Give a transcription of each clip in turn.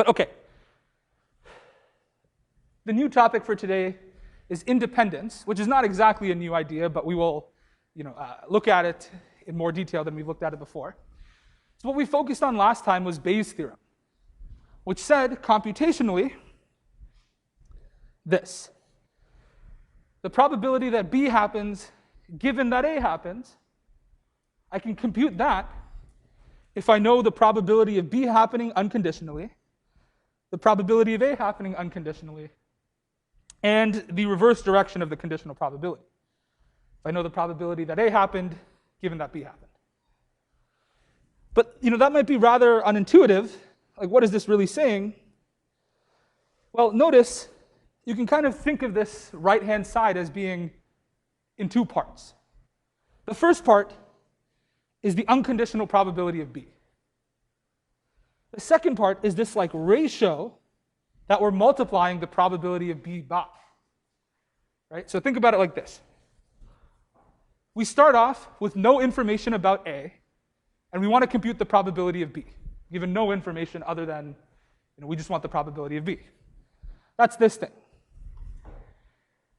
But okay. The new topic for today is independence, which is not exactly a new idea, but we will look at it in more detail than we've looked at it before. So what we focused on last time was Bayes' theorem, which said computationally this. The probability that B happens, given that A happens, I can compute that if I know the probability of B happening unconditionally, the probability of A happening unconditionally, and the reverse direction of the conditional probability. If I know the probability that A happened, given that B happened. But that might be rather unintuitive. Like, what is this really saying? Well, notice you can kind of think of this right-hand side as being in two parts. The first part is the unconditional probability of B. The second part is this like ratio that we're multiplying the probability of B by. Right? So think about it like this. We start off with no information about A, and we want to compute the probability of B, given no information other than, we just want the probability of B. That's this thing.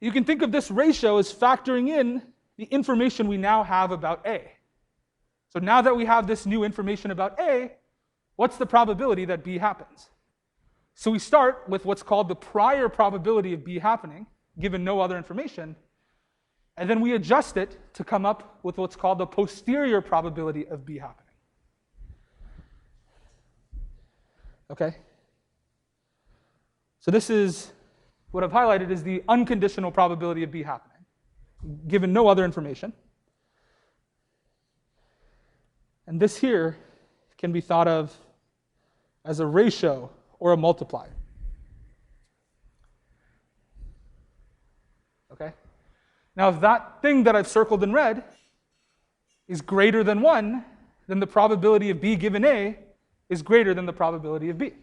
You can think of this ratio as factoring in the information we now have about A. So now that we have this new information about A, what's the probability that B happens? So we start with what's called the prior probability of B happening, given no other information, and then we adjust it to come up with what's called the posterior probability of B happening. Okay? So this is, what I've highlighted is the unconditional probability of B happening, given no other information. And this here can be thought of as a ratio or a multiplier. Okay? Now, if that thing that I've circled in red is greater than 1, then the probability of B given A is greater than the probability of B.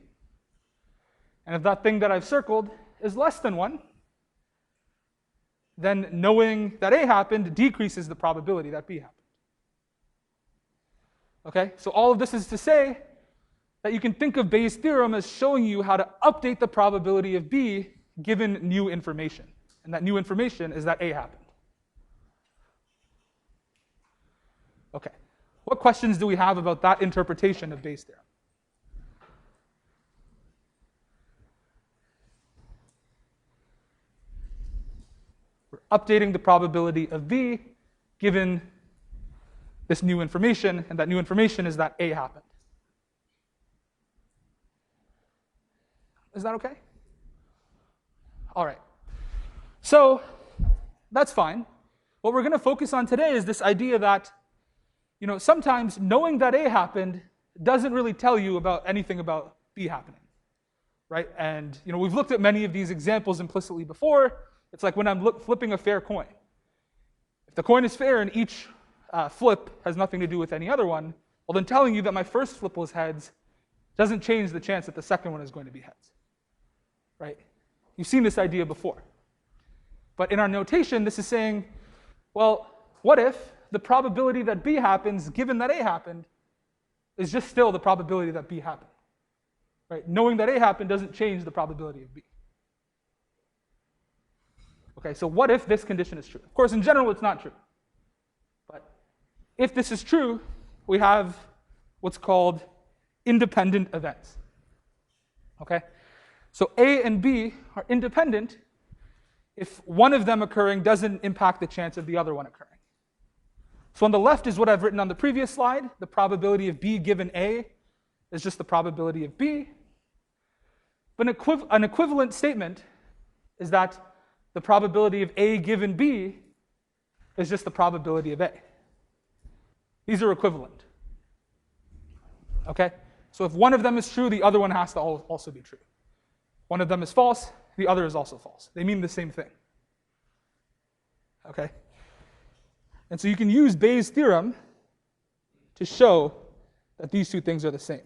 And if that thing that I've circled is less than 1, then knowing that A happened decreases the probability that B happened. Okay? So all of this is to say that you can think of Bayes' theorem as showing you how to update the probability of B given new information. And that new information is that A happened. Okay. What questions do we have about that interpretation of Bayes' theorem? We're updating the probability of B given this new information, and that new information is that A happened. Is that okay? All right. So that's fine. What we're going to focus on today is this idea that, sometimes knowing that A happened doesn't really tell you about anything about B happening, right? And we've looked at many of these examples implicitly before. It's like when I'm flipping a fair coin. If the coin is fair and each flip has nothing to do with any other one, well, then telling you that my first flip was heads doesn't change the chance that the second one is going to be heads, right? You've seen this idea before. But in our notation, this is saying, well, what if the probability that B happens, given that A happened, is just still the probability that B happened? Right? Knowing that A happened doesn't change the probability of B. Okay, so what if this condition is true? Of course, in general, it's not true. But if this is true, we have what's called independent events. Okay? So A and B are independent if one of them occurring doesn't impact the chance of the other one occurring. So on the left is what I've written on the previous slide. The probability of B given A is just the probability of B. But an equivalent statement is that the probability of A given B is just the probability of A. These are equivalent. Okay? So if one of them is true, the other one has to also be true. One of them is false, the other is also false. They mean the same thing. Okay? And so you can use Bayes' theorem to show that these two things are the same.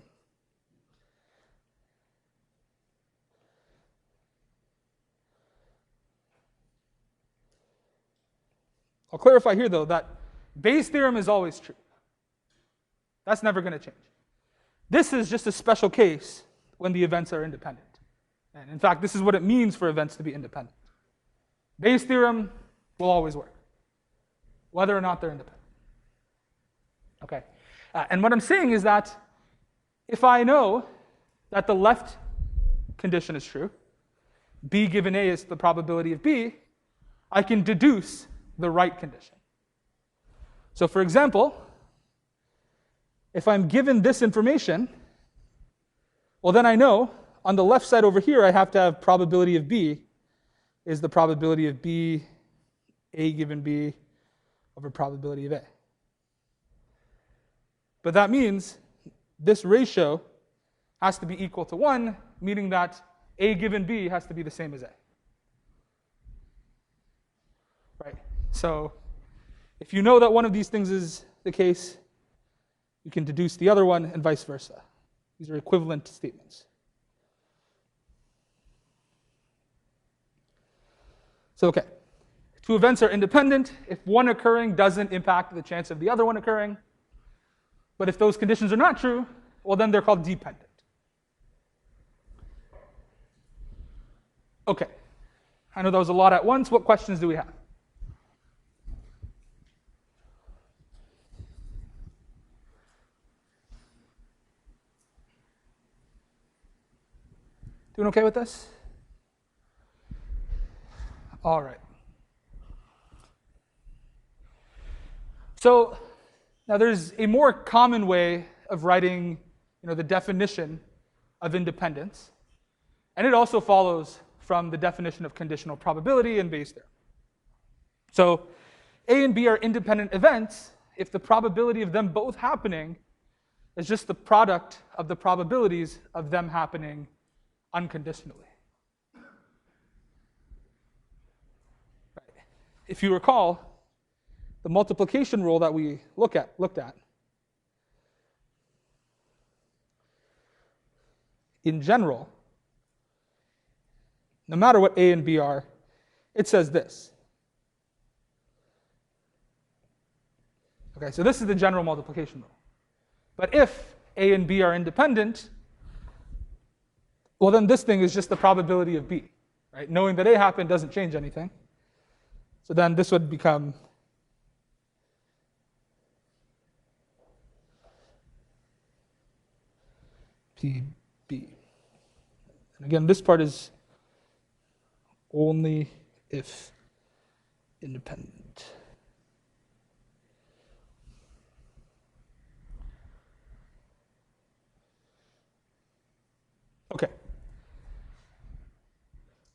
I'll clarify here, though, that Bayes' theorem is always true. That's never going to change. This is just a special case when the events are independent. And in fact, this is what it means for events to be independent. Bayes' theorem will always work, whether or not they're independent. Okay. And what I'm saying is that if I know that the left condition is true, B given A is the probability of B, I can deduce the right condition. So for example, if I'm given this information, well then I know on the left side over here I have to have probability of B is the probability of B, A given B, over probability of A. But that means this ratio has to be equal to 1, meaning that A given B has to be the same as A. Right? So if you know that one of these things is the case, you can deduce the other one and vice versa. These are equivalent statements. So okay, two events are independent if one occurring doesn't impact the chance of the other one occurring. But if those conditions are not true, well then they're called dependent. Okay, I know that was a lot at once. What questions do we have? Doing okay with this? All right. So now there's a more common way of writing, the definition of independence, and it also follows from the definition of conditional probability and Bayes' theorem. So A and B are independent events if the probability of them both happening is just the product of the probabilities of them happening unconditionally. Right. If you recall, the multiplication rule that we looked at, in general, no matter what A and B are, it says this. Okay, so this is the general multiplication rule. But if A and B are independent, well then this thing is just the probability of B, right? Knowing that A happened doesn't change anything. So then this would become PB. And again, this part is only if independent. Okay.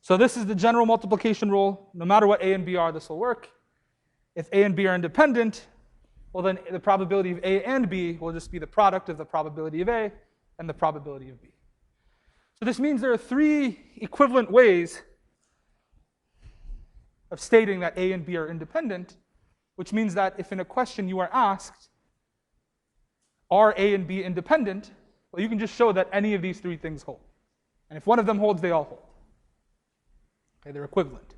So this is the general multiplication rule. No matter what A and B are, this will work. If A and B are independent, well then the probability of A and B will just be the product of the probability of A and the probability of B. So this means there are three equivalent ways of stating that A and B are independent, which means that if in a question you are asked, are A and B independent, well, you can just show that any of these three things hold. And if one of them holds, they all hold. Okay, they're equivalent.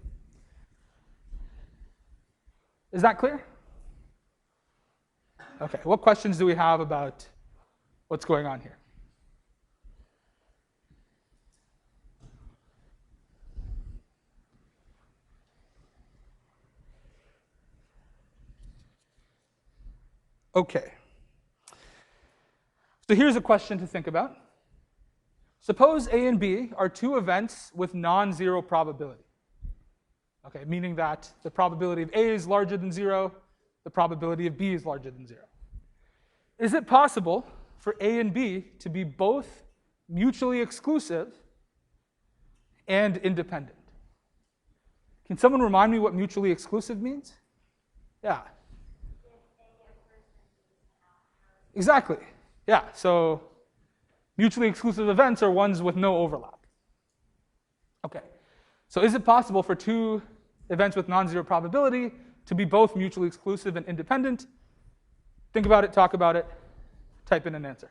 Is that clear? Okay, what questions do we have about what's going on here? Okay. So here's a question to think about. Suppose A and B are two events with non-zero probability. Okay, meaning that the probability of A is larger than 0, the probability of B is larger than 0. Is it possible for A and B to be both mutually exclusive and independent? Can someone remind me what mutually exclusive means? Yeah. Exactly. Yeah, so mutually exclusive events are ones with no overlap. Okay, so is it possible for two events with non-zero probability to be both mutually exclusive and independent? Think about it, talk about it, type in an answer.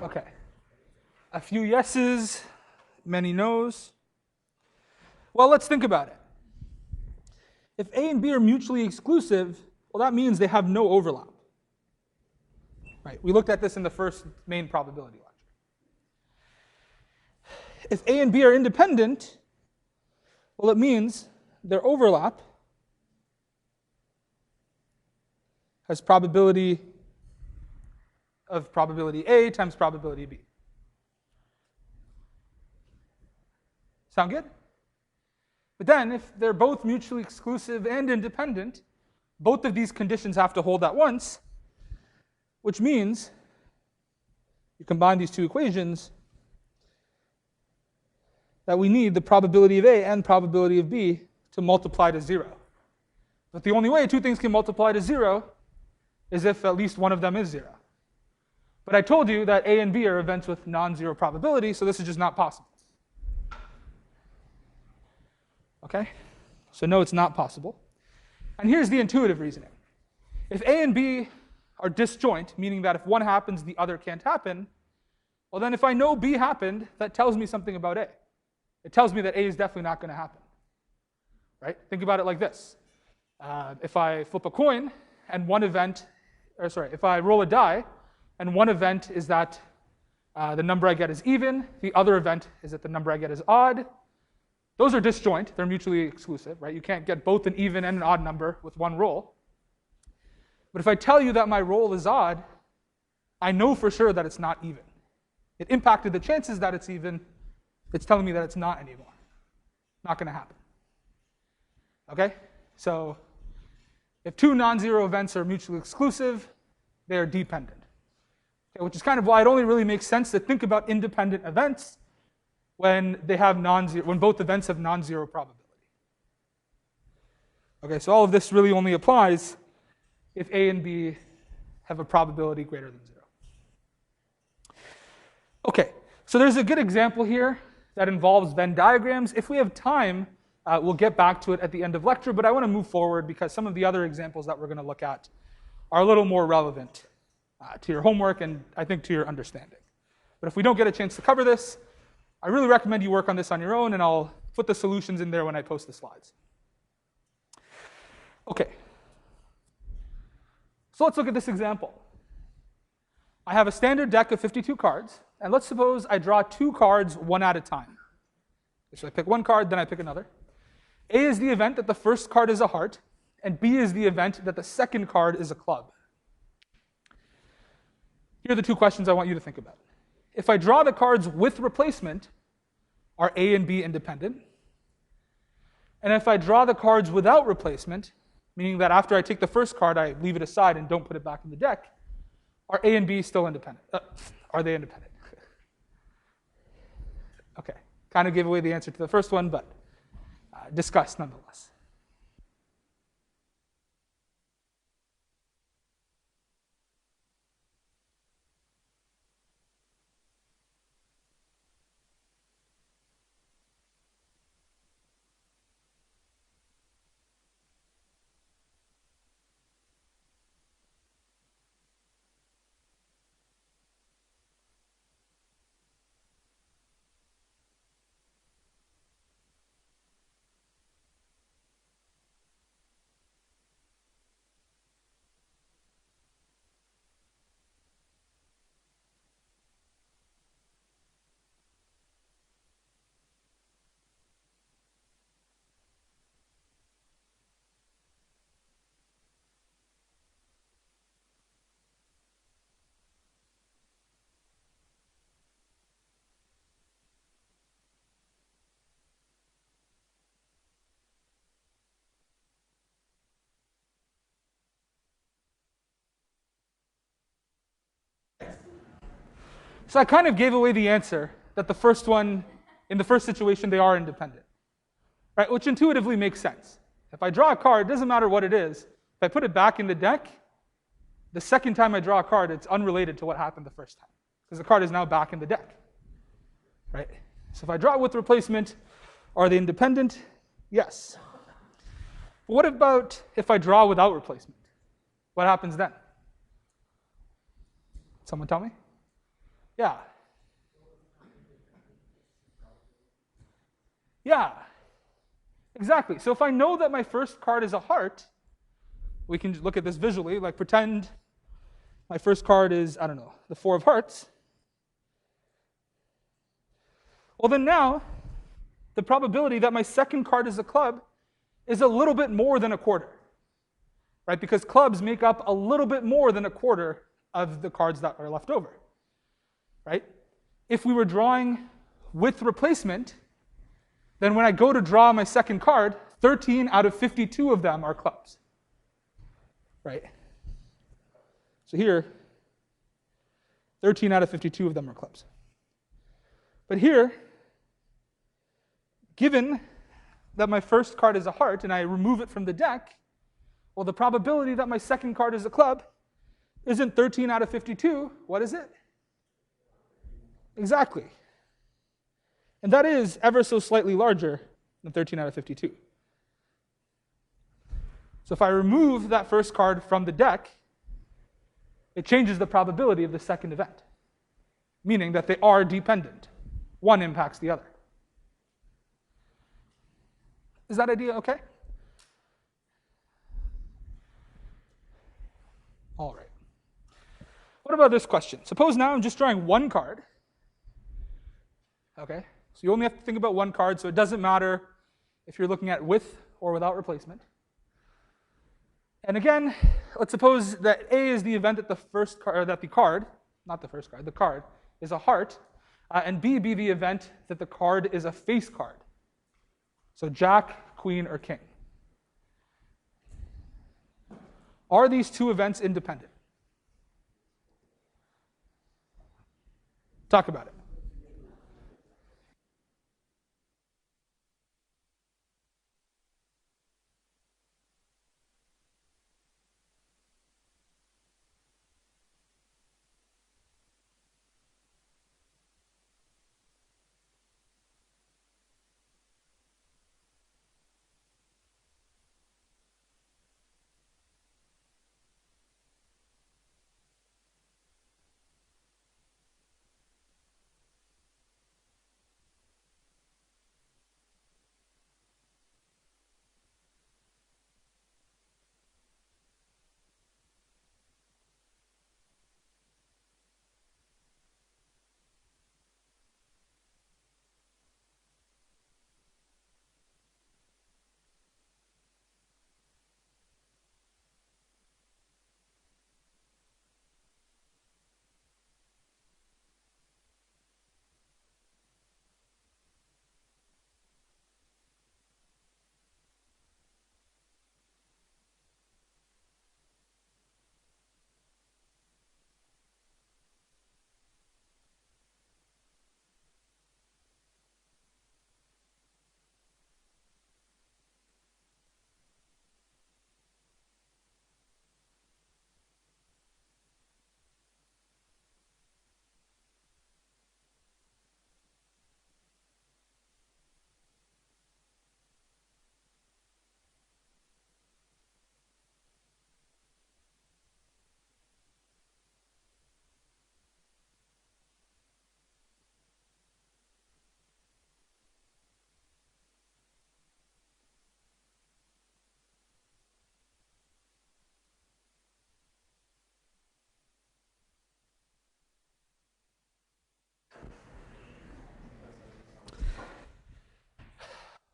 Okay. A few yeses, many no's. Well, let's think about it. If A and B are mutually exclusive, well, that means they have no overlap. Right? We looked at this in the first main probability lecture. If A and B are independent, well, it means their overlap has probability of probability A times probability B. Sound good? But then, if they're both mutually exclusive and independent, both of these conditions have to hold at once, which means you combine these two equations that we need the probability of A and probability of B to multiply to 0. But the only way two things can multiply to 0 is if at least one of them is 0. But I told you that A and B are events with non-zero probability, so this is just not possible. Okay? So no, it's not possible. And here's the intuitive reasoning. If A and B are disjoint, meaning that if one happens, the other can't happen, well then if I know B happened, that tells me something about A. It tells me that A is definitely not going to happen. Right? Think about it like this. If I flip a coin and if I roll a die and one event is that the number I get is even, the other event is that the number I get is odd, those are disjoint, they're mutually exclusive, right? You can't get both an even and an odd number with one roll. But if I tell you that my roll is odd, I know for sure that it's not even. It impacted the chances that it's even. It's telling me that it's not anymore. Not going to happen. Okay? So if two non-zero events are mutually exclusive, they are dependent. Okay, which is kind of why it only really makes sense to think about independent events when both events have non-zero probability. Okay, so all of this really only applies if A and B have a probability greater than 0. Okay, so there's a good example here that involves Venn diagrams. If we have time, we'll get back to it at the end of lecture, but I want to move forward because some of the other examples that we're going to look at are a little more relevant to your homework and I think to your understanding. But if we don't get a chance to cover this, I really recommend you work on this on your own, and I'll put the solutions in there when I post the slides. Okay. So let's look at this example. I have a standard deck of 52 cards, and let's suppose I draw 2 cards one at a time. So I pick one card, then I pick another. A is the event that the first card is a heart, and B is the event that the second card is a club. Here are the 2 questions I want you to think about. If I draw the cards with replacement, are A and B independent? And if I draw the cards without replacement, meaning that after I take the first card, I leave it aside and don't put it back in the deck, are A and B still independent? Are they independent? Okay, kind of gave away the answer to the first one, but discuss nonetheless. So I kind of gave away the answer that the first one, in the first situation, they are independent, right? Which intuitively makes sense. If I draw a card, it doesn't matter what it is. If I put it back in the deck, the second time I draw a card, it's unrelated to what happened the first time, because the card is now back in the deck, right? So if I draw it with replacement, are they independent? Yes. But what about if I draw without replacement? What happens then? Someone tell me? Yeah. Yeah. Exactly. So if I know that my first card is a heart, we can look at this visually, like pretend my first card is, I don't know, the 4 of hearts. Well, then now, the probability that my second card is a club is a little bit more than a quarter, right? Because clubs make up a little bit more than a quarter of the cards that are left over, right? If we were drawing with replacement, then when I go to draw my second card, 13 out of 52 of them are clubs, right? So here, 13 out of 52 of them are clubs. But here, given that my first card is a heart and I remove it from the deck, well, the probability that my second card is a club isn't 13 out of 52. What is it? Exactly. And that is ever so slightly larger than 13 out of 52. So if I remove that first card from the deck, it changes the probability of the second event, meaning that they are dependent. One impacts the other. Is that idea okay? All right. What about this question? Suppose now I'm just drawing one card. Okay, so you only have to think about one card, so it doesn't matter if you're looking at with or without replacement. And again, let's suppose that A is the event that the card is a heart, and B be the event that the card is a face card. So Jack, Queen, or King. Are these two events independent? Talk about it.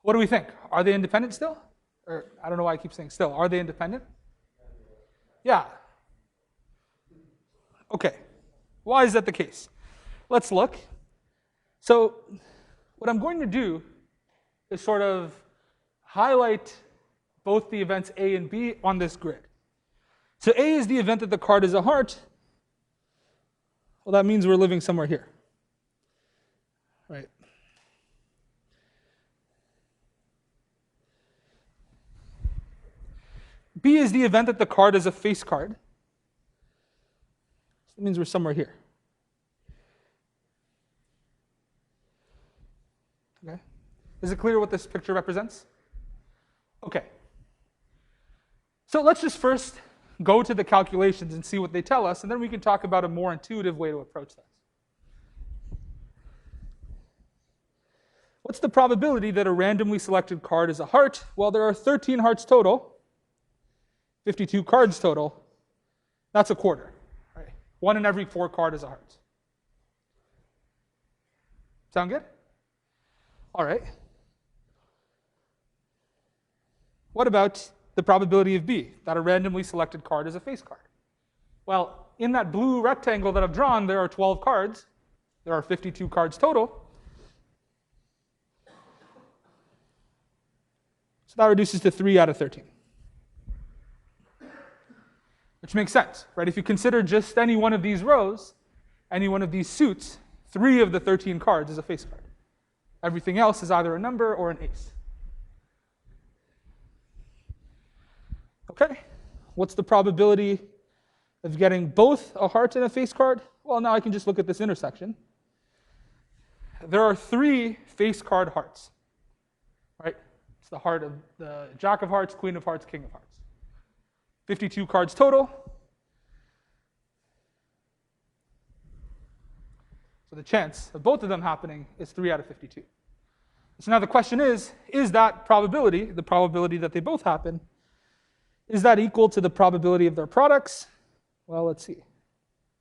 What do we think? Are they independent still? Or I don't know why I keep saying still. Are they independent? Yeah. Okay. Why is that the case? Let's look. So what I'm going to do is sort of highlight both the events A and B on this grid. So A is the event that the card is a heart. Well, that means we're living somewhere here. Right? B is the event that the card is a face card. So that means we're somewhere here. Okay. Is it clear what this picture represents? Okay. So let's just first go to the calculations and see what they tell us, and then we can talk about a more intuitive way to approach this. What's the probability that a randomly selected card is a heart? Well, there are 13 hearts total, 52 cards total. That's a quarter. Right? 1 in every 4 cards is a heart. Sound good? All right. What about the probability of B, that a randomly selected card is a face card? Well, in that blue rectangle that I've drawn, there are 12 cards. There are 52 cards total. So that reduces to 3 out of 13. Which makes sense, right? If you consider just any one of these rows, any one of these suits, 3 of the 13 cards is a face card. Everything else is either a number or an ace. Okay, what's the probability of getting both a heart and a face card? Well, now I can just look at this intersection. There are 3 face card hearts, right? It's the heart of the Jack of Hearts, Queen of Hearts, King of Hearts. 52 cards total. So the chance of both of them happening is 3 out of 52. So now the question is that probability, the probability that they both happen, is that equal to the probability of their products? Well, let's see.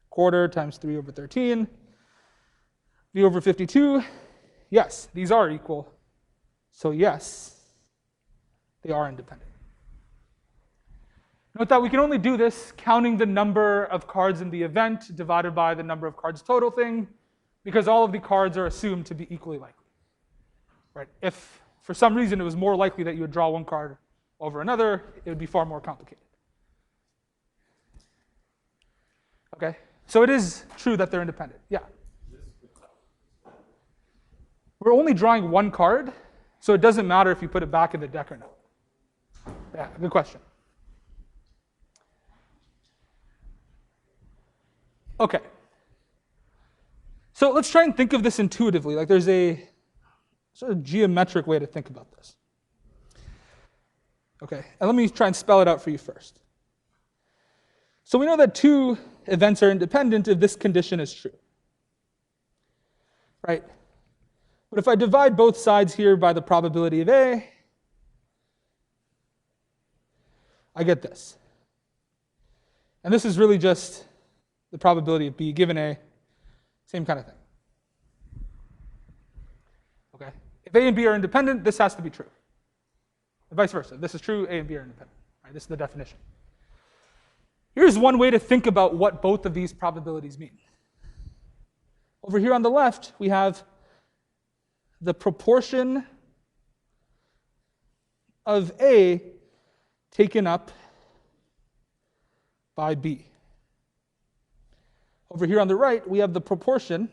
Quarter times 3 over 13. V over 52. Yes, these are equal. So yes, they are independent. Note that we can only do this counting the number of cards in the event divided by the number of cards total thing, because all of the cards are assumed to be equally likely. Right? If for some reason it was more likely that you would draw one card over another, it would be far more complicated. Okay, so it is true that they're independent. Yeah. We're only drawing one card, so it doesn't matter if you put it back in the deck or not. Yeah, good question. Okay. So let's try and think of this intuitively. Like there's a sort of geometric way to think about this. Okay, and let me try and spell it out for you first. So we know that 2 events are independent if this condition is true. Right? But if I divide both sides here by the probability of A, I get this. And this is really just the probability of B given A, same kind of thing. Okay? If A and B are independent, this has to be true. And vice versa. If this is true, A and B are independent. Right? This is the definition. Here's one way to think about what both of these probabilities mean. Over here on the left, we have the proportion of A taken up by B. Over here on the right, we have the proportion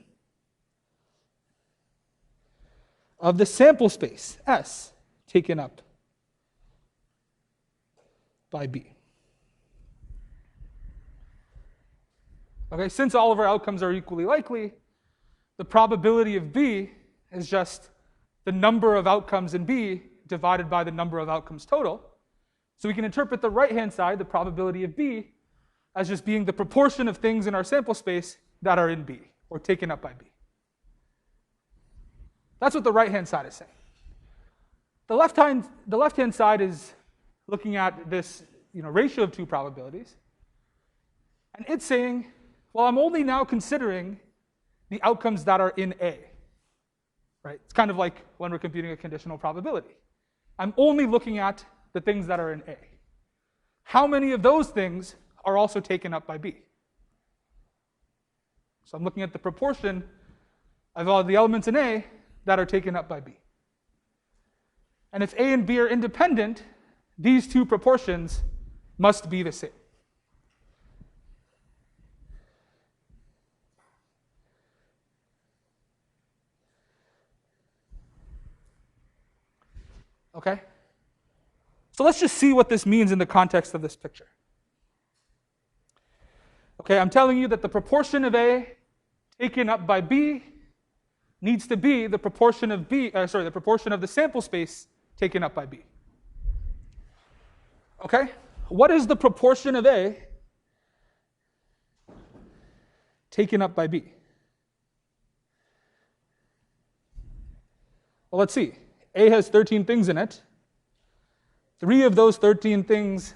of the sample space, S, taken up by B. Okay, since all of our outcomes are equally likely, the probability of B is just the number of outcomes in B divided by the number of outcomes total. So we can interpret the right-hand side, the probability of B, as just being the proportion of things in our sample space that are in B, or taken up by B. That's what the right-hand side is saying. The left-hand side is looking at this ratio of 2 probabilities, and it's saying, well, I'm only now considering the outcomes that are in A. Right? It's kind of like when we're computing a conditional probability. I'm only looking at the things that are in A. How many of those things are also taken up by B? So I'm looking at the proportion of all the elements in A that are taken up by B. And if A and B are independent, these 2 proportions must be the same. Okay? So let's just see what this means in the context of this picture. Okay, I'm telling you that the proportion of A taken up by B needs to be the proportion of the proportion of the sample space taken up by B. Okay? What is the proportion of A taken up by B? Well, let's see. A has 13 things in it. 3 of those 13 things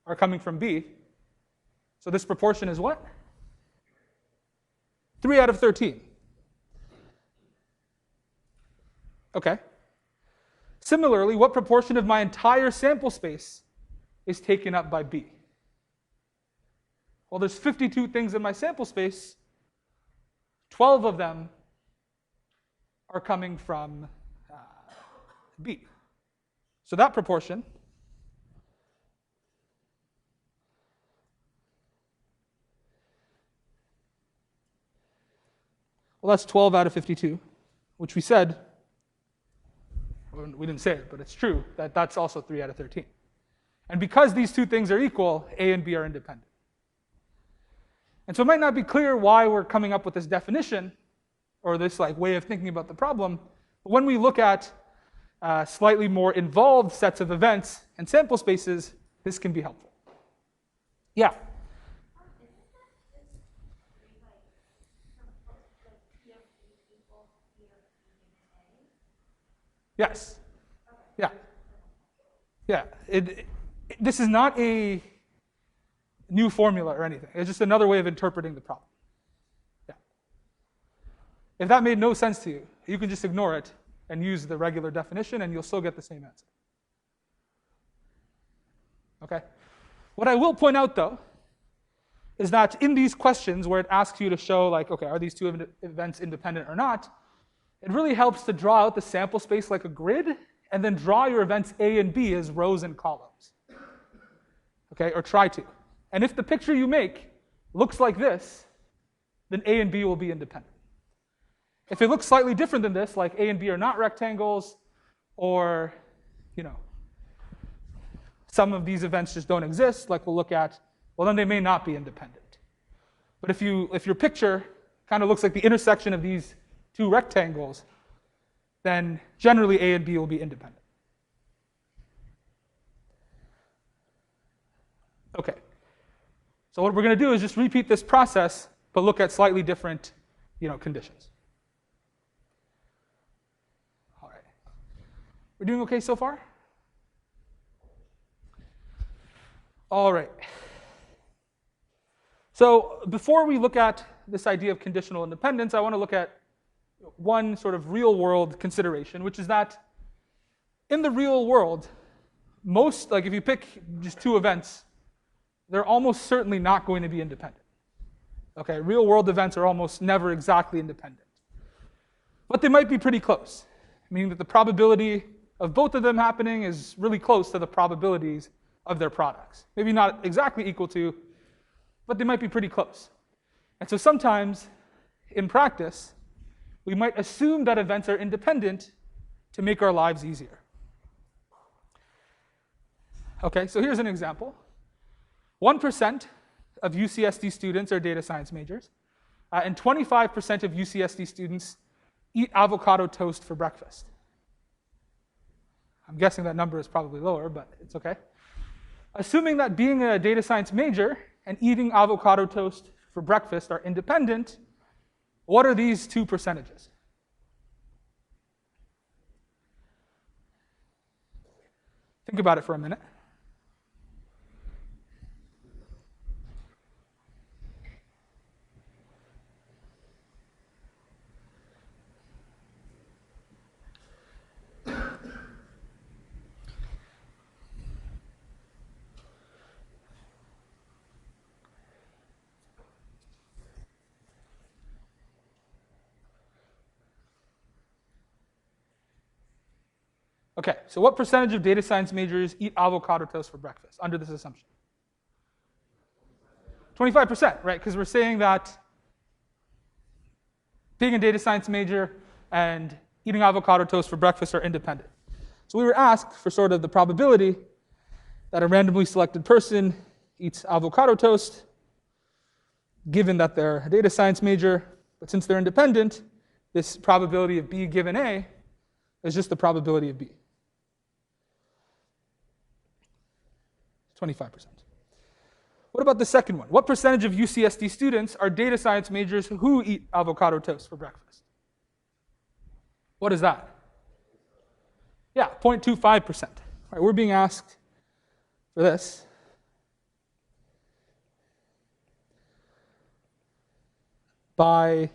are coming from B. So this proportion is what? 3 out of 13. Okay. Similarly, what proportion of my entire sample space is taken up by B? Well, there's 52 things in my sample space. 12 of them are coming from B. So that proportion well, that's 12 out of 52, which we said, we didn't say it, but it's true, that that's also 3 out of 13. And because these two things are equal, A and B are independent. And so it might not be clear why we're coming up with this definition, or this way of thinking about the problem, but when we look at slightly more involved sets of events and sample spaces, this can be helpful. Yeah? Yes. Yeah. Yeah. This is not a new formula or anything. It's just another way of interpreting the problem. Yeah. If that made no sense to you, you can just ignore it and use the regular definition, and you'll still get the same answer. Okay? What I will point out, though, is that in these questions where it asks you to show, okay, are these two events independent or not, it really helps to draw out the sample space like a grid, and then draw your events A and B as rows and columns. Okay, or try to. And if the picture you make looks like this, then A and B will be independent. If it looks slightly different than this, like A and B are not rectangles, or some of these events just don't exist, like we'll look at, well, then they may not be independent. But if your picture kind of looks like the intersection of these two rectangles, then generally A and B will be independent. Okay. So what we're going to do is just repeat this process, but look at slightly different, conditions. All right. We're doing okay so far? All right. So before we look at this idea of conditional independence, I want to look at one sort of real-world consideration, which is that in the real world, if you pick just two events, they're almost certainly not going to be independent. Okay, real-world events are almost never exactly independent. But they might be pretty close, meaning that the probability of both of them happening is really close to the probabilities of their products. Maybe not exactly equal to, but they might be pretty close. And so sometimes, in practice, we might assume that events are independent to make our lives easier. Okay, so here's an example. 1% of UCSD students are data science majors, and 25% of UCSD students eat avocado toast for breakfast. I'm guessing that number is probably lower, but it's okay. Assuming that being a data science major and eating avocado toast for breakfast are independent, what are these two percentages? Think about it for a minute. Okay, so what percentage of data science majors eat avocado toast for breakfast under this assumption? 25%, right? Because we're saying that being a data science major and eating avocado toast for breakfast are independent. So we were asked for sort of the probability that a randomly selected person eats avocado toast, given that they're a data science major, but since they're independent, this probability of B given A is just the probability of B. 25%. What about the second one? What percentage of UCSD students are data science majors who eat avocado toast for breakfast? What is that? Yeah, 0.25%. All right, we're being asked for this. By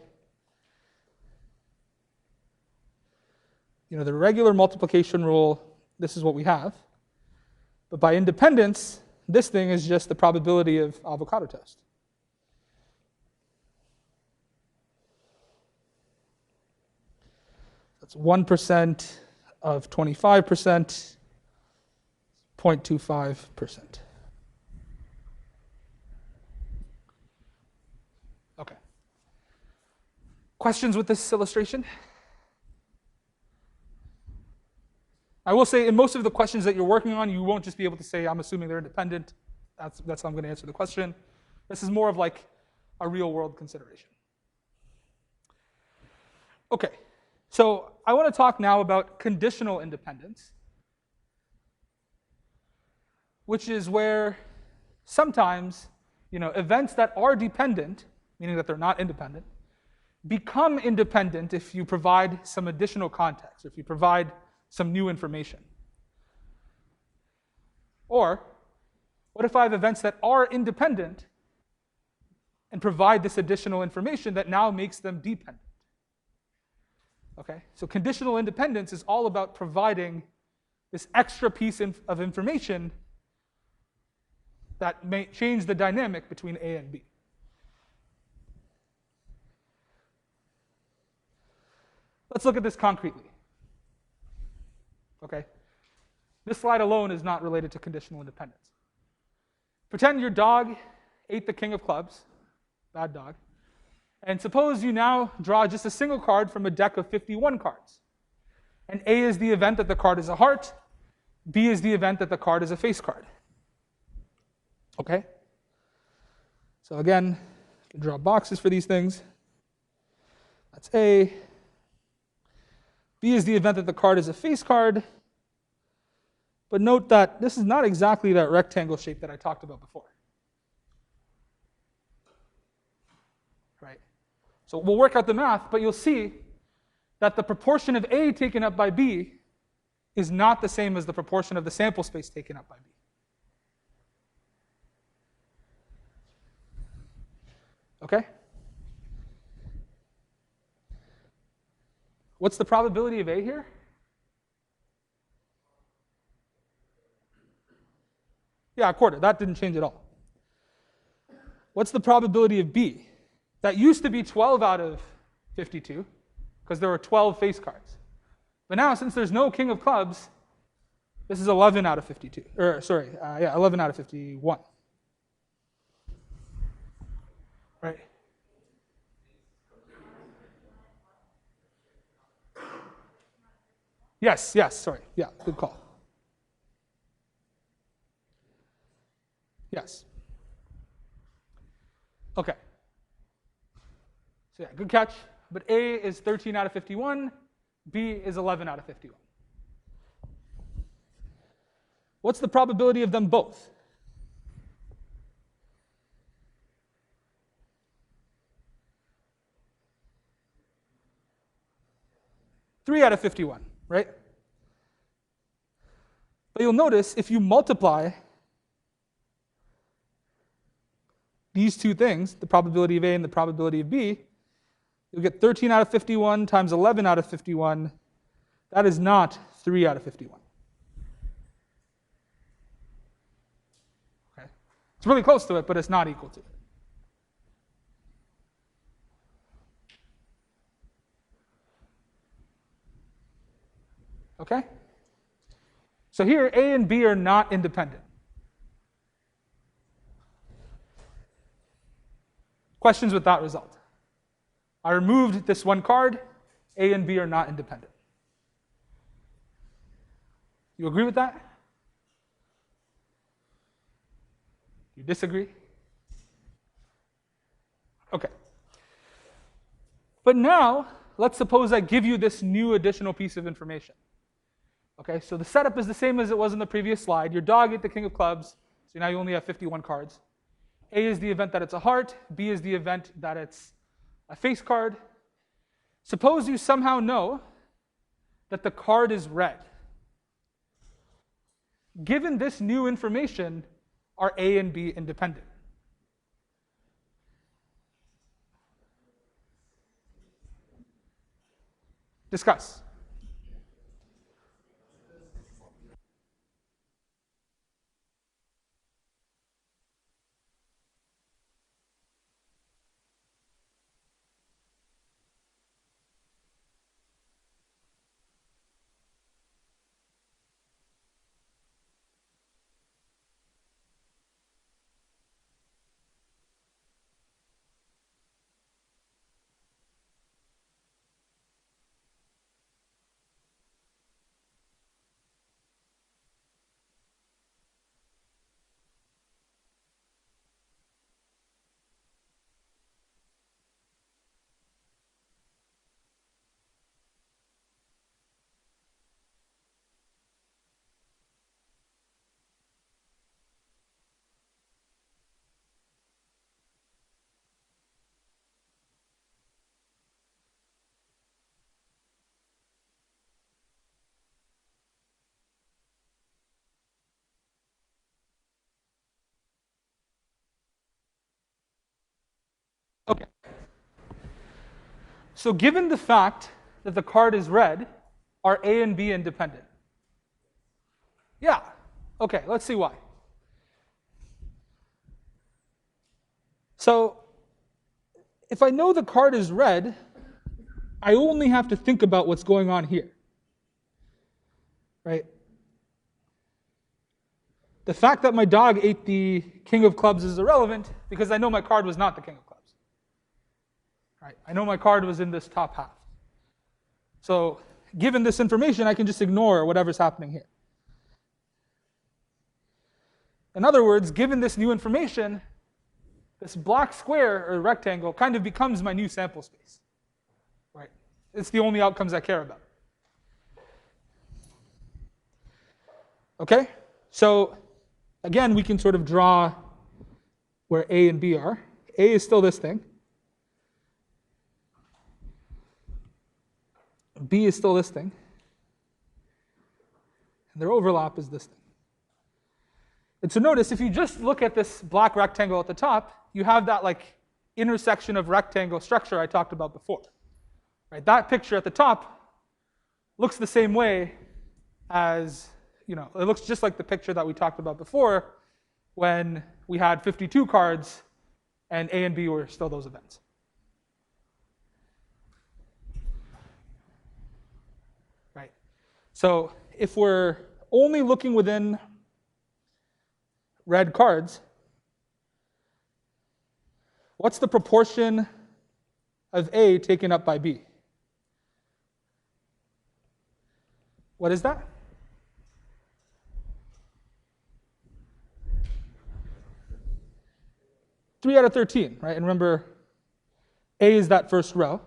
the regular multiplication rule, this is what we have. But by independence, this thing is just the probability of avocado toast. That's 1% of 25%, 0.25%. Okay. Questions with this illustration? I will say in most of the questions that you're working on, you won't just be able to say, I'm assuming they're independent. That's how I'm going to answer the question. This is more of like a real world consideration. Okay, so I want to talk now about conditional independence, which is where sometimes events that are dependent, meaning that they're not independent, become independent if you provide some additional context, if you provide some new information. Or, what if I have events that are independent and provide this additional information that now makes them dependent? Okay, so conditional independence is all about providing this extra piece of information that may change the dynamic between A and B. Let's look at this concretely. Okay, this slide alone is not related to conditional independence. Pretend your dog ate the king of clubs, bad dog, and suppose you now draw just a single card from a deck of 51 cards. And A is the event that the card is a heart, B is the event that the card is a face card. Okay? So again, you can draw boxes for these things. That's A. B is the event that the card is a face card. But note that this is not exactly that rectangle shape that I talked about before. Right? So we'll work out the math, but you'll see that the proportion of A taken up by B is not the same as the proportion of the sample space taken up by B. Okay? What's the probability of A here? Yeah, a quarter. That didn't change at all. What's the probability of B? That used to be 12 out of 52, because there were 12 face cards. But now, since there's no king of clubs, this is 11 out of 52. 11 out of 51. Right? Yes, sorry. Yeah, good call. Yes. Okay. So yeah, good catch. But A is 13 out of 51, B is 11 out of 51. What's the probability of them both? Three out of 51, right? But you'll notice if you multiply these two things, the probability of A and the probability of B, you'll get 13 out of 51 times 11 out of 51. That is not 3 out of 51. Okay? It's really close to it, but it's not equal to it. Okay? So here, A and B are not independent. Questions with that result? I removed this one card. A and B are not independent. You agree with that? You disagree? Okay. But now, let's suppose I give you this new additional piece of information. Okay, so the setup is the same as it was in the previous slide. Your dog ate the king of clubs, so now you only have 51 cards. A is the event that it's a heart. B is the event that it's a face card. Suppose you somehow know that the card is red. given this new information, are A and B independent? Discuss. Okay. So given the fact that the card is red, are A and B independent? Yeah. Okay, let's see why. So if I know the card is red, I only have to think about what's going on here. Right? The fact that my dog ate the king of clubs is irrelevant because I know my card was not the king of clubs. Right? I know my card was in this top half. So given this information, I can just ignore whatever's happening here. In other words, given this new information, this black square or rectangle kind of becomes my new sample space. Right? It's the only outcomes I care about. Okay? So again, we can sort of draw where A and B are. A is still this thing. B is still this thing. And their overlap is this thing. And so notice, if you just look at this black rectangle at the top, you have that like intersection of rectangle structure I talked about before. Right? That picture at the top looks the same way as, it looks just like the picture that we talked about before when we had 52 cards and A and B were still those events. Right? So if we're only looking within red cards, what's the proportion of A taken up by B? What is that? Three out of 13, right? And remember, A is that first row.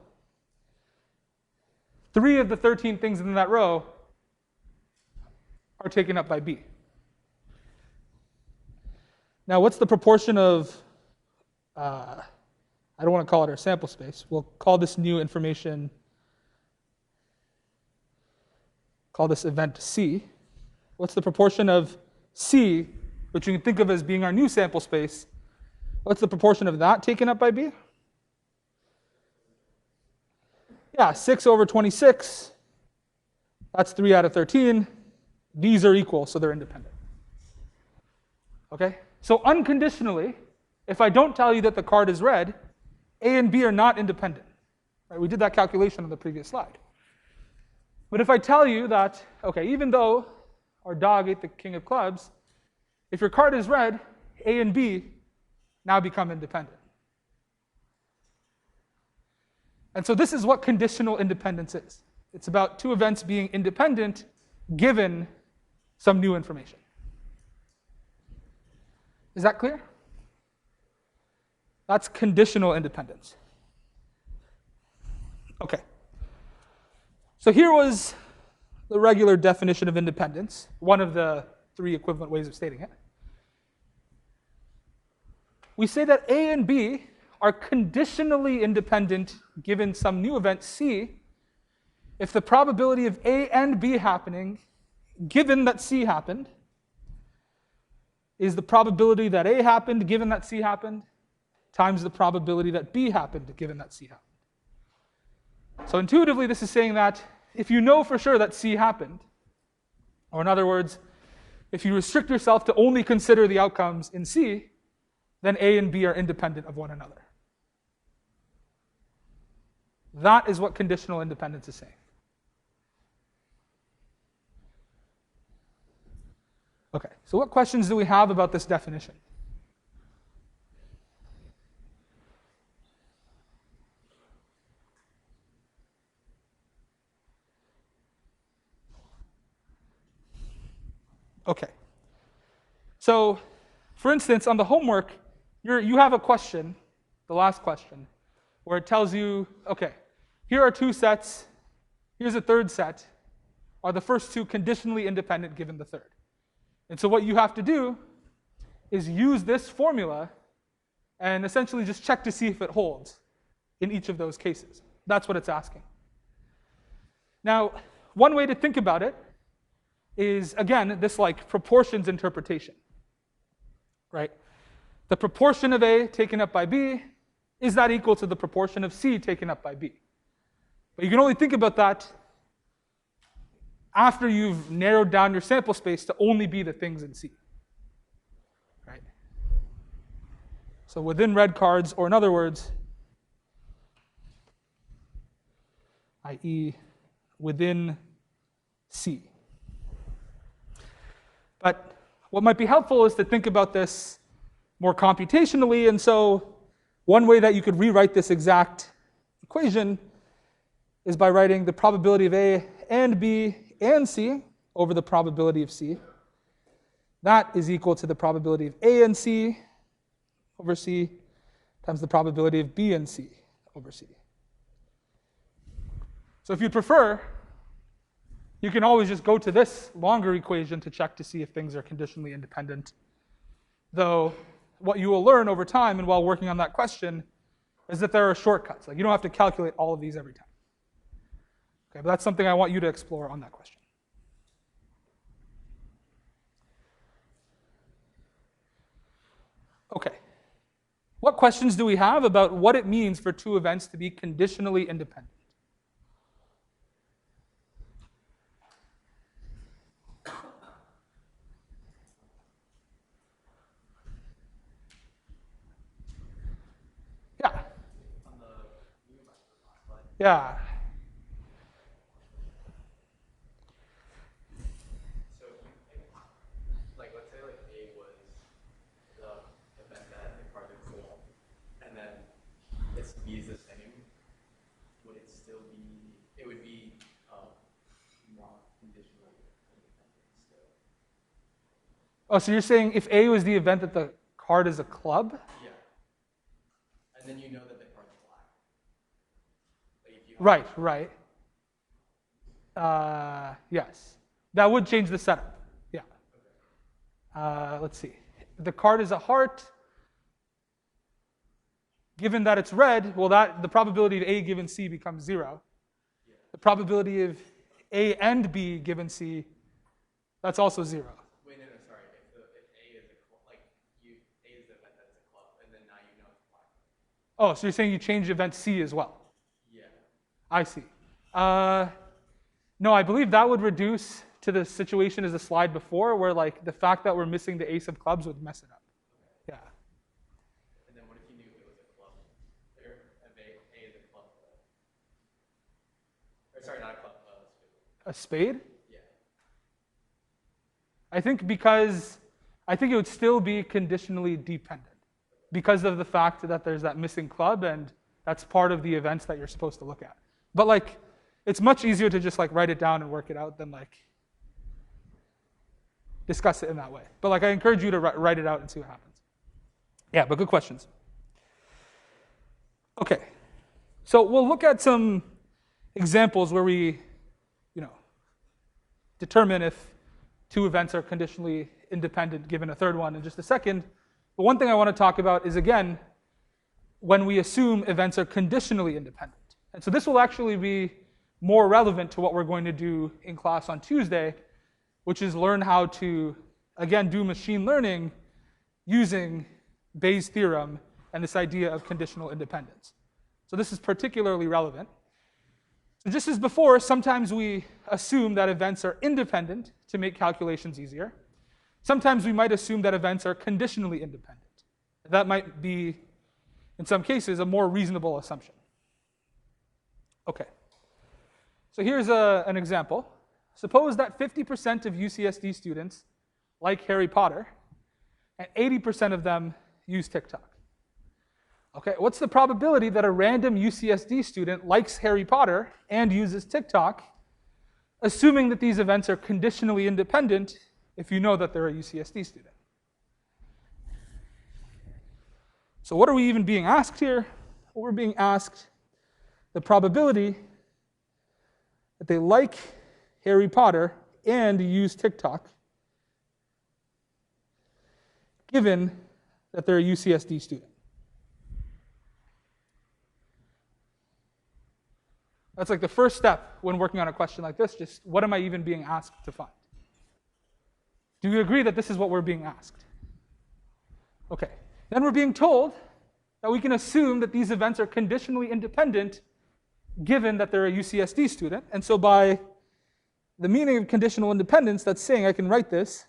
3 of the 13 things in that row are taken up by B. Now, what's the proportion of, I don't want to call it our sample space. We'll call this new information, call this event C. What's the proportion of C, which you can think of as being our new sample space? What's the proportion of that taken up by B? Yeah, 6 over 26. That's 3 out of 13. These are equal, so they're independent. Okay? So unconditionally, if I don't tell you that the card is red, A and B are not independent. Right? We did that calculation on the previous slide. But if I tell you that, okay, even though our dog ate the king of clubs, if your card is red, A and B now become independent. And so this is what conditional independence is. It's about two events being independent given some new information. Is that clear? That's conditional independence. Okay. So here was the regular definition of independence, one of the 3 equivalent ways of stating it. We say that A and B are conditionally independent given some new event C if the probability of A and B happening, given that C happened, is the probability that A happened given that C happened times the probability that B happened given that C happened. So intuitively, this is saying that if you know for sure that C happened, or in other words, if you restrict yourself to only consider the outcomes in C, then A and B are independent of one another. That is what conditional independence is saying. Okay, so what questions do we have about this definition? Okay. So, for instance, on the homework, you have a question, the last question, where it tells you, okay, here are two sets, here's a third set. Are the first two conditionally independent given the third? And so what you have to do is use this formula and essentially just check to see if it holds in each of those cases. That's what it's asking. Now, one way to think about it is, again, this like proportions interpretation, right? The proportion of A taken up by B, is that equal to the proportion of C taken up by B? But you can only think about that after you've narrowed down your sample space to only be the things in C, right? So within red cards, or in other words, i.e. within C. But what might be helpful is to think about this more computationally, and so one way that you could rewrite this exact equation is by writing the probability of A and B and C over the probability of C. That is equal to the probability of A and C over C times the probability of B and C over C. So if you prefer, you can always just go to this longer equation to check to see if things are conditionally independent. Though what you will learn over time and while working on that question is that there are shortcuts. Like you don't have to calculate all of these every time. Okay, but that's something I want you to explore on that question. Okay. What questions do we have about what it means for two events to be conditionally independent? Yeah. Yeah. So, like, let's say like A was the event that the particle cool, and then its B is the same. Would it still be? It would be not conditionally independent still. Oh, so you're saying if A was the event that the card is a club? Yeah. And then you know that the card's black. Like if you Right. Yes. That would change the setup. Yeah. Let's see. The card is a heart. Given that it's red, well, the probability of A given C becomes 0. Yeah. The probability of A and B given C, that's also 0. Wait, no, sorry. If A is a club, like A is the event that it's a club, and then now you know it's black. Oh, so you're saying you change event C as well? Yeah. I see. No, I believe that would reduce to the situation as the slide before, where like the fact that we're missing the ace of clubs would mess it up. Yeah. And then what if you knew it was a club? Or A is a club. Or sorry, not a club. A spade? Yeah. I think it would still be conditionally dependent because of the fact that there's that missing club, and that's part of the events that you're supposed to look at. But like, it's much easier to just like write it down and work it out than like discuss it in that way. But like, I encourage you to write it out and see what happens. Yeah, but good questions. Okay, so we'll look at some examples where we, determine if two events are conditionally independent given a third one in just a second. But one thing I want to talk about is, again, when we assume events are conditionally independent. And so this will actually be more relevant to what we're going to do in class on Tuesday, which is learn how to, again, do machine learning using Bayes' theorem and this idea of conditional independence. So this is particularly relevant. So just as before, sometimes we assume that events are independent to make calculations easier. Sometimes we might assume that events are conditionally independent. That might be, in some cases, a more reasonable assumption. Okay. So here's an example. Suppose that 50% of UCSD students like Harry Potter, and 80% of them use TikTok. Okay, what's the probability that a random UCSD student likes Harry Potter and uses TikTok, assuming that these events are conditionally independent if you know that they're a UCSD student? So what are we even being asked here? Well, we're being asked the probability that they like Harry Potter and use TikTok, given that they're a UCSD student. That's like the first step when working on a question like this, just what am I even being asked to find? Do you agree that this is what we're being asked? Okay. Then we're being told that we can assume that these events are conditionally independent given that they're a UCSD student. And so by the meaning of conditional independence, that's saying I can write this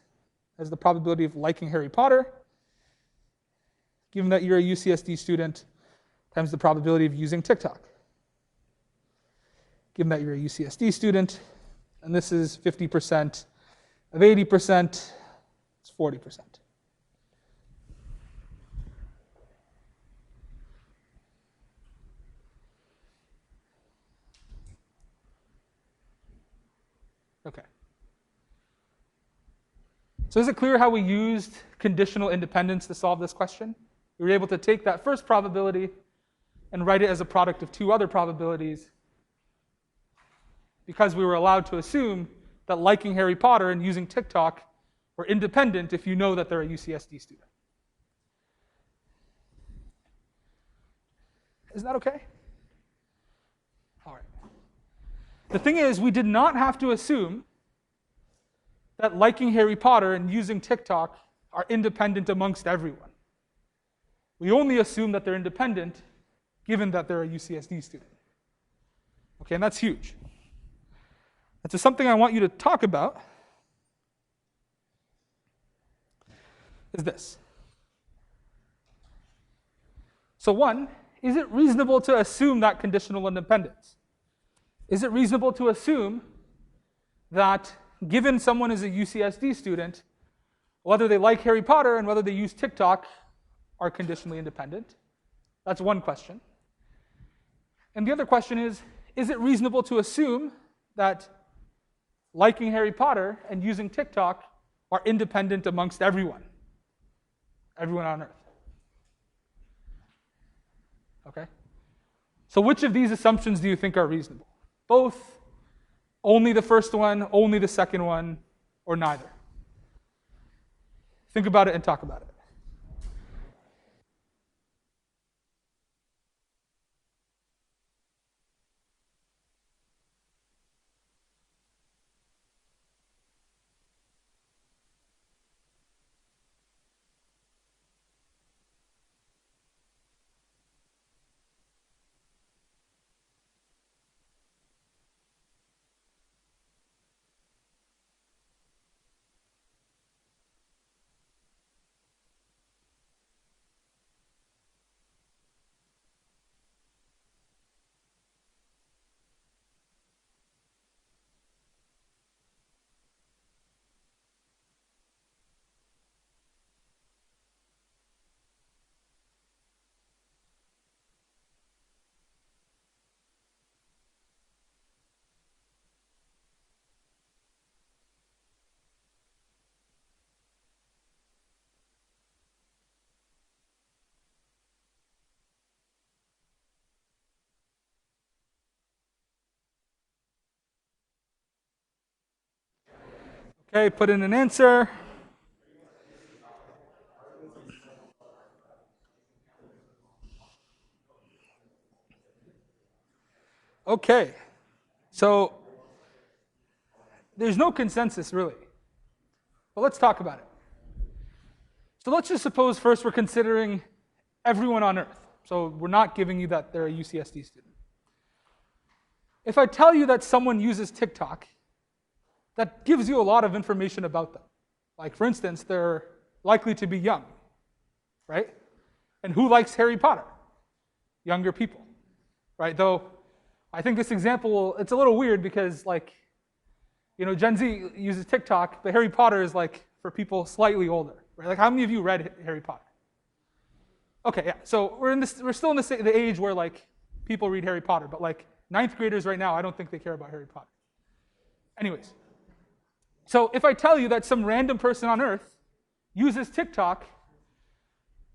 as the probability of liking Harry Potter, given that you're a UCSD student, times the probability of using TikTok. Given that you're a UCSD student, and this is 50% of 80%, it's 40%. Okay. So is it clear how we used conditional independence to solve this question? We were able to take that first probability and write it as a product of two other probabilities because we were allowed to assume that liking Harry Potter and using TikTok were independent if you know that they're a UCSD student. Is that okay? All right. The thing is, we did not have to assume that liking Harry Potter and using TikTok are independent amongst everyone. We only assume that they're independent given that they're a UCSD student. Okay, and that's huge. That's just something I want you to talk about, is this. So one, is it reasonable to assume that conditional independence? Is it reasonable to assume that given someone is a UCSD student, whether they like Harry Potter and whether they use TikTok are conditionally independent? That's one question. And the other question is it reasonable to assume that liking Harry Potter and using TikTok are independent amongst everyone on Earth? Okay? So which of these assumptions do you think are reasonable? Both, only the first one, only the second one, or neither? Think about it and talk about it. Okay, put in an answer. Okay, so there's no consensus really, but let's talk about it. So let's just suppose first we're considering everyone on Earth. So we're not giving you that they're a UCSD student. If I tell you that someone uses TikTok, that gives you a lot of information about them. Like, for instance, they're likely to be young, right? And who likes Harry Potter? Younger people, right? Though I think this example, it's a little weird because, like, you know, Gen Z uses TikTok, but Harry Potter is like for people slightly older, right? Like, how many of you read Harry Potter? Okay, yeah. So we're still in the age where like people read Harry Potter, but like 9th graders right now, I don't think they care about Harry Potter. Anyways, so if I tell you that some random person on Earth uses TikTok,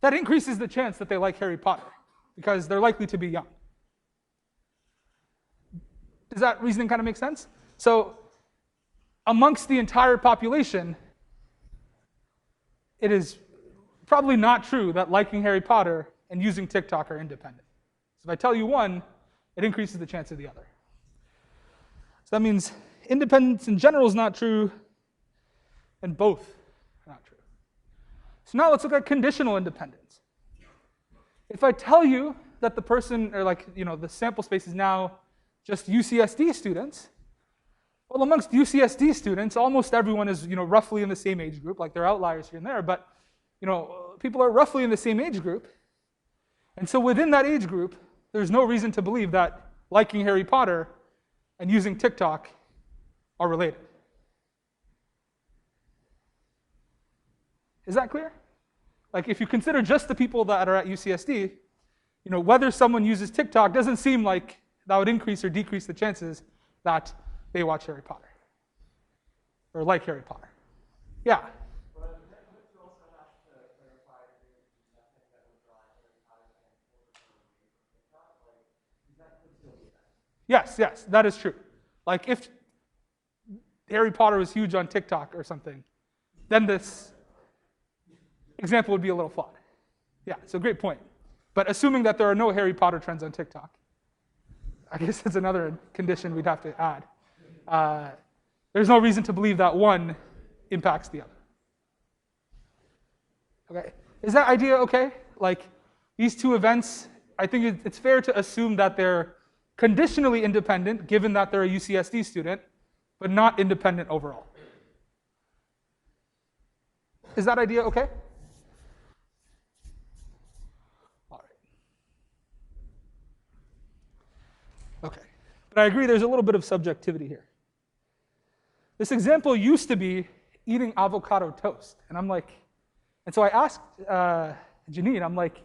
that increases the chance that they like Harry Potter because they're likely to be young. Does that reasoning kind of make sense? So amongst the entire population, it is probably not true that liking Harry Potter and using TikTok are independent. So if I tell you one, it increases the chance of the other. So that means independence in general is not true, and both are not true. So now let's look at conditional independence. If I tell you that the person, or like, you know, the sample space is now just UCSD students, well, amongst UCSD students, almost everyone is, you know, roughly in the same age group. Like, there are outliers here and there, but, you know, people are roughly in the same age group. And so within that age group, there's no reason to believe that liking Harry Potter and using TikTok are related. Is that clear? Like, if you consider just the people that are at UCSD, you know, whether someone uses TikTok doesn't seem like that would increase or decrease the chances that they watch Harry Potter or like Harry Potter. Yeah? But you also have to clarify if there's nothing that would draw Harry Potter and away from TikTok. Like, that could still be that. Yes, that is true. Like, if Harry Potter was huge on TikTok or something, then this example would be a little flawed. Yeah, so great point. But assuming that there are no Harry Potter trends on TikTok, I guess that's another condition we'd have to add. There's no reason to believe that one impacts the other. Okay, is that idea okay? Like, these two events, I think it's fair to assume that they're conditionally independent, given that they're a UCSD student, but not independent overall. Is that idea okay? All right. Okay, but I agree there's a little bit of subjectivity here. This example used to be eating avocado toast, and I'm like, and so I asked Janine, I'm like,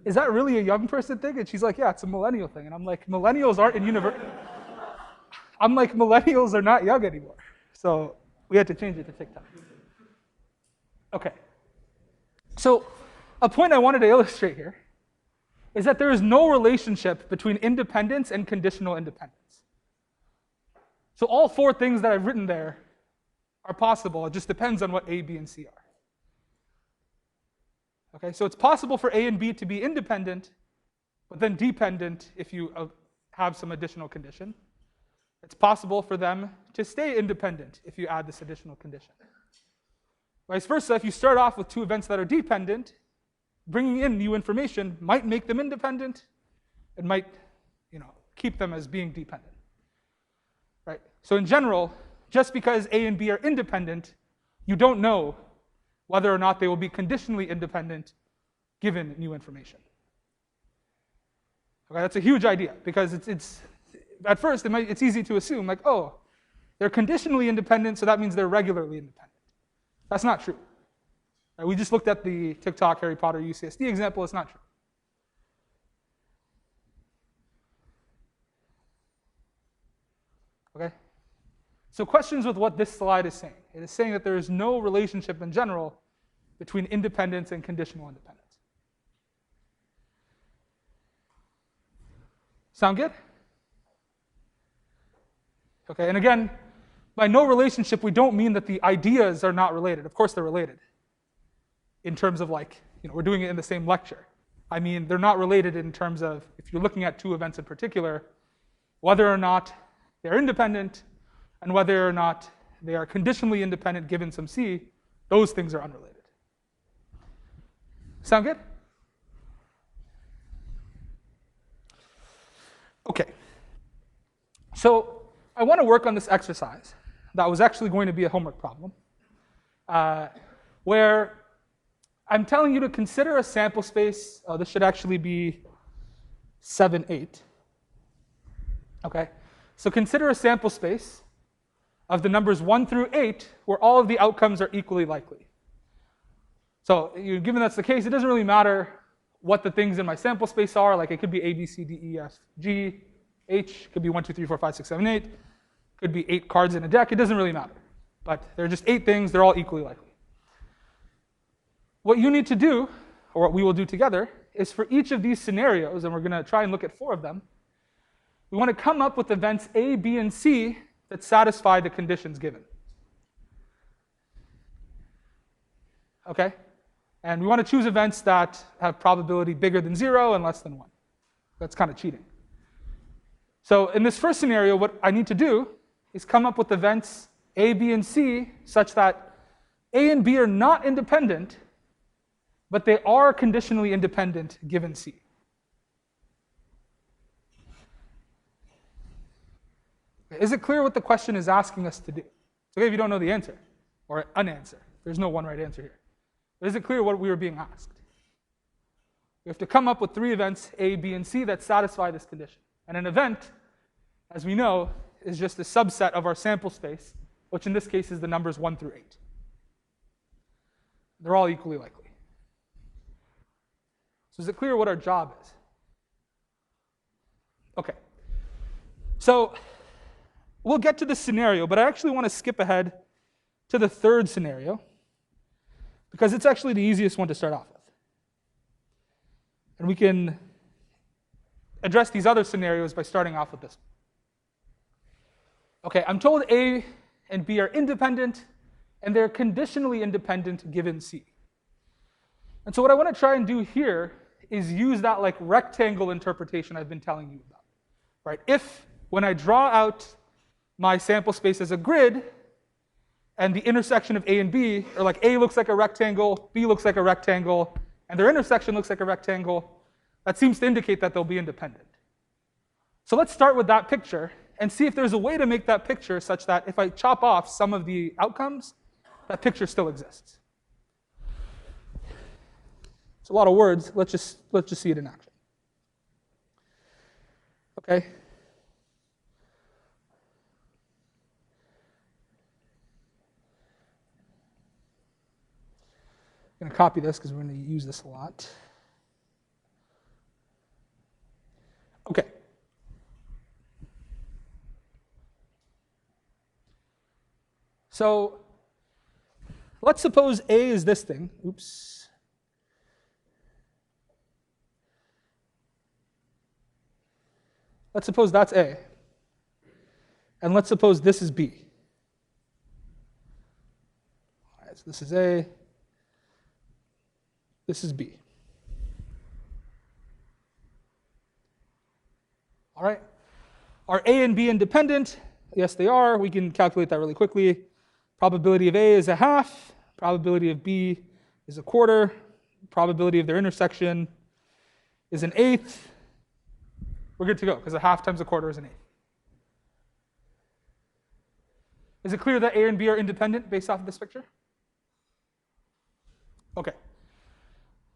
is that really a young person thing? And she's like, yeah, it's a millennial thing. And I'm like, millennials aren't in university. I'm like, millennials are not young anymore. So we had to change it to TikTok. Okay. So a point I wanted to illustrate here is that there is no relationship between independence and conditional independence. So all four things that I've written there are possible. It just depends on what A, B, and C are. Okay, so it's possible for A and B to be independent, but then dependent if you have some additional condition. It's possible for them to stay independent if you add this additional condition. Vice versa, if you start off with two events that are dependent, bringing in new information might make them independent and might, you know, keep them as being dependent. Right? So in general, just because A and B are independent, you don't know whether or not they will be conditionally independent given new information. Okay, that's a huge idea because it's at first it's easy to assume like, oh, they're conditionally independent, so that means they're regularly independent. That's not true. Right, we just looked at the TikTok, Harry Potter, UCSD example. It's not true. Okay? So questions with what this slide is saying. It is saying that there is no relationship in general between independence and conditional independence. Sound good? Okay, and again, by no relationship, we don't mean that the ideas are not related. Of course they're related. In terms of like, you know, we're doing it in the same lecture. I mean, they're not related in terms of, if you're looking at two events in particular, whether or not they're independent and whether or not they are conditionally independent given some C, those things are unrelated. Sound good? Okay. So I want to work on this exercise that was actually going to be a homework problem, where I'm telling you to consider a sample space. Oh, this should actually be 7, 8. Okay? So consider a sample space of the numbers 1 through 8 where all of the outcomes are equally likely. So given that's the case, it doesn't really matter what the things in my sample space are. Like it could be A, B, C, D, E, F, G, H. Could be 1, 2, 3, 4, 5, 6, 7, 8. Could be 8 cards in a deck. It doesn't really matter. But there are just 8 things. They're all equally likely. What you need to do, or what we will do together, is for each of these scenarios, and we're going to try and look at 4 of them, we want to come up with events A, B, and C that satisfy the conditions given. Okay? And we want to choose events that have probability bigger than 0 and less than 1. That's kind of cheating. So in this first scenario, what I need to do is come up with events A, B, and C such that A and B are not independent, but they are conditionally independent given C. Is it clear what the question is asking us to do? It's okay if you don't know the answer or an answer. There's no one right answer here. But is it clear what we were being asked? We have to come up with 3 events, A, B, and C, that satisfy this condition. And an event, as we know, is just a subset of our sample space, which in this case is the numbers 1 through 8. They're all equally likely. So is it clear what our job is? Okay. So we'll get to this scenario, but I actually want to skip ahead to the 3rd scenario, because it's actually the easiest one to start off with. And we can address these other scenarios by starting off with this one. Okay, I'm told A and B are independent, and they're conditionally independent given C. And so what I want to try and do here is use that like rectangle interpretation I've been telling you about. Right? If, when I draw out my sample space as a grid, and the intersection of A and B, or like A looks like a rectangle, B looks like a rectangle, and their intersection looks like a rectangle, that seems to indicate that they'll be independent. So let's start with that picture and see if there's a way to make that picture such that if I chop off some of the outcomes, that picture still exists. It's a lot of words. Let's just see it in action. Okay. I'm going to copy this because we're going to use this a lot. Okay. So let's suppose A is this thing. Oops. Let's suppose that's A. And let's suppose this is B. All right, so this is A. This is B. All right. Are A and B independent? Yes, they are. We can calculate that really quickly. Probability of A is 1/2. Probability of B is 1/4. Probability of their intersection is 1/8. We're good to go, because 1/2 times 1/4 is 1/8. Is it clear that A and B are independent based off of this picture? Okay.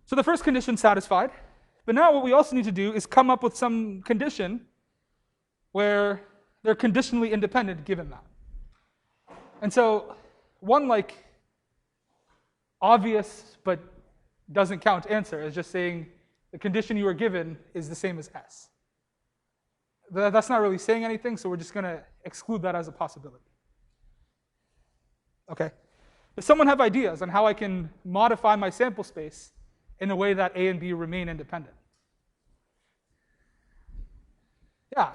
So the first condition satisfied. But now what we also need to do is come up with some condition where they're conditionally independent given that. And so one like obvious but doesn't count answer is just saying the condition you were given is the same as S. That's not really saying anything, so we're just going to exclude that as a possibility. Okay. Does someone have ideas on how I can modify my sample space in a way that A and B remain independent? Yeah.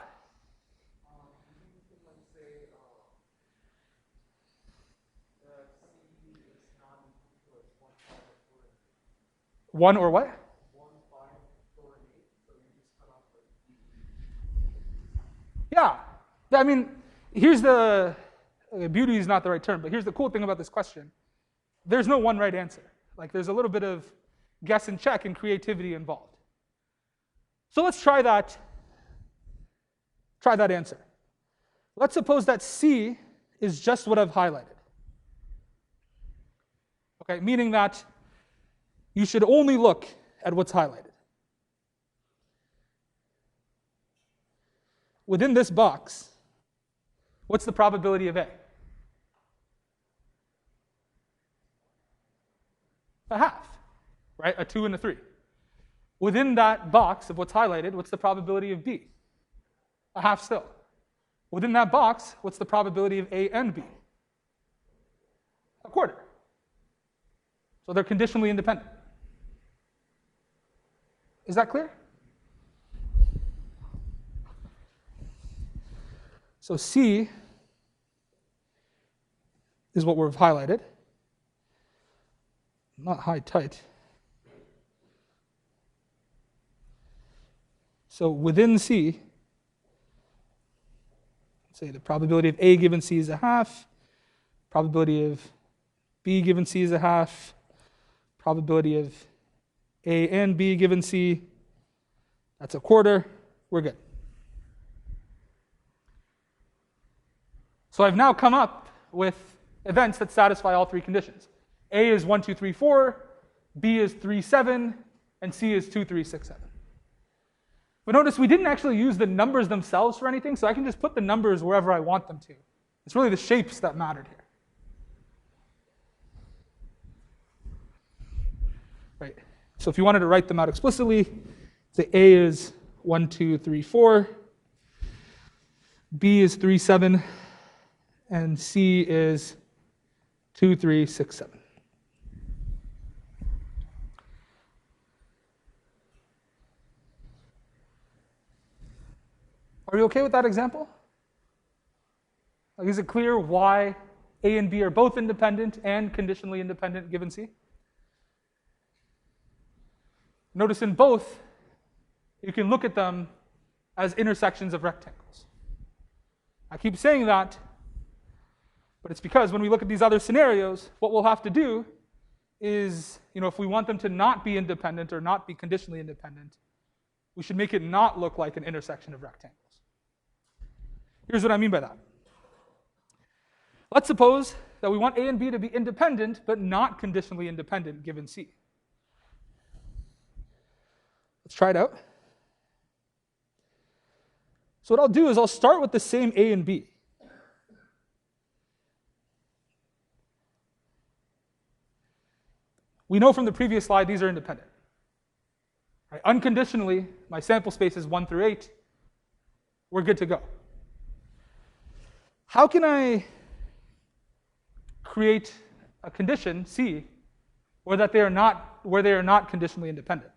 One or what? 1, 5, 4, and 8. So you just cut off the. Yeah. I mean, here's the beauty is not the right term, but here's the cool thing about this question. There's no one right answer. Like there's a little bit of guess and check and creativity involved. So let's try that answer. Let's suppose that C is just what I've highlighted. Okay, meaning that you should only look at what's highlighted. Within this box, what's the probability of A? A half, right? A 2 and a 3. Within that box of what's highlighted, what's the probability of B? A half still. Within that box, what's the probability of A and B? A quarter. So they're conditionally independent. Is that clear? So C is what we've highlighted. Not high tight. So within C, say the probability of A given C is a half, probability of B given C is a half, probability of A and B given C, that's a quarter, we're good. So I've now come up with events that satisfy all three conditions. A is 1, 2, 3, 4, B is 3, 7, and C is 2, 3, 6, 7. But notice we didn't actually use the numbers themselves for anything, so I can just put the numbers wherever I want them to. It's really the shapes that mattered here. Right. So if you wanted to write them out explicitly, say A is 1, 2, 3, 4, B is 3, 7, and C is 2, 3, 6, 7. Are you okay with that example? Like, is it clear why A and B are both independent and conditionally independent given C? Notice in both, you can look at them as intersections of rectangles. I keep saying that, but it's because when we look at these other scenarios, what we'll have to do is, if we want them to not be independent or not be conditionally independent, we should make it not look like an intersection of rectangles. Here's what I mean by that. Let's suppose that we want A and B to be independent, but not conditionally independent given C. Let's try it out. So what I'll do is I'll start with the same A and B. We know from the previous slide these are independent. Right? Unconditionally, my sample space is 1 through 8. We're good to go. How can I create a condition, C, where they are not conditionally independent?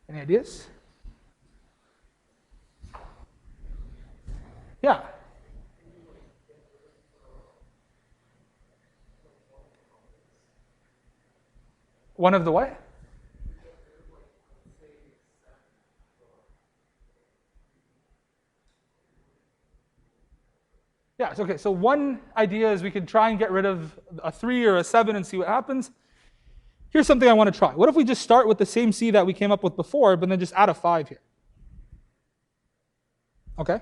Any ideas? Yeah. One of the what? Yeah, okay, so one idea is we could try and get rid of a 3 or a 7 and see what happens. Here's something I want to try. What if we just start with the same C that we came up with before, but then just add a 5 here? Okay?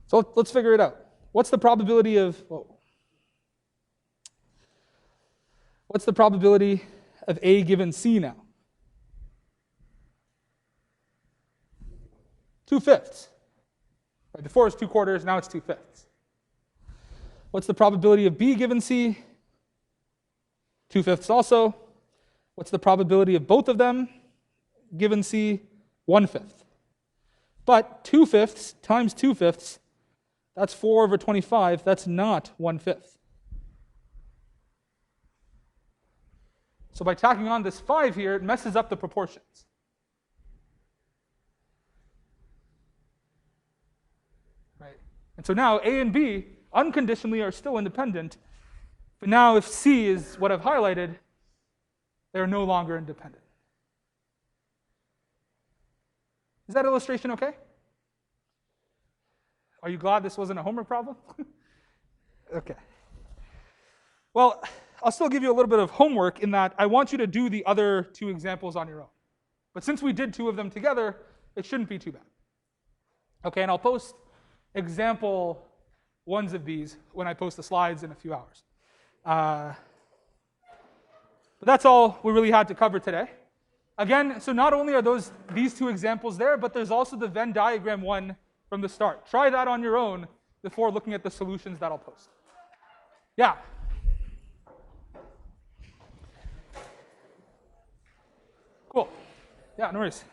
So let's figure it out. What's the probability of 'of A given C now? 2/5. Right, before it was 2/4, now it's 2/5. What's the probability of B given C? 2/5 also. What's the probability of both of them given C? 1/5. But 2/5 times 2/5, that's 4/25. That's not 1/5. So by tacking on this 5 here, it messes up the proportions. Right? And so now A and B unconditionally are still independent, but now if C is what I've highlighted, they're no longer independent. Is that illustration okay? Are you glad this wasn't a homework problem? Okay. Well, I'll still give you a little bit of homework in that I want you to do the other two examples on your own. But since we did two of them together, it shouldn't be too bad. Okay, and I'll post example ones of these when I post the slides in a few hours. But that's all we really had to cover today. Again, so not only are these two examples there, but there's also the Venn diagram one from the start. Try that on your own before looking at the solutions that I'll post. Yeah? Cool. Yeah, no worries.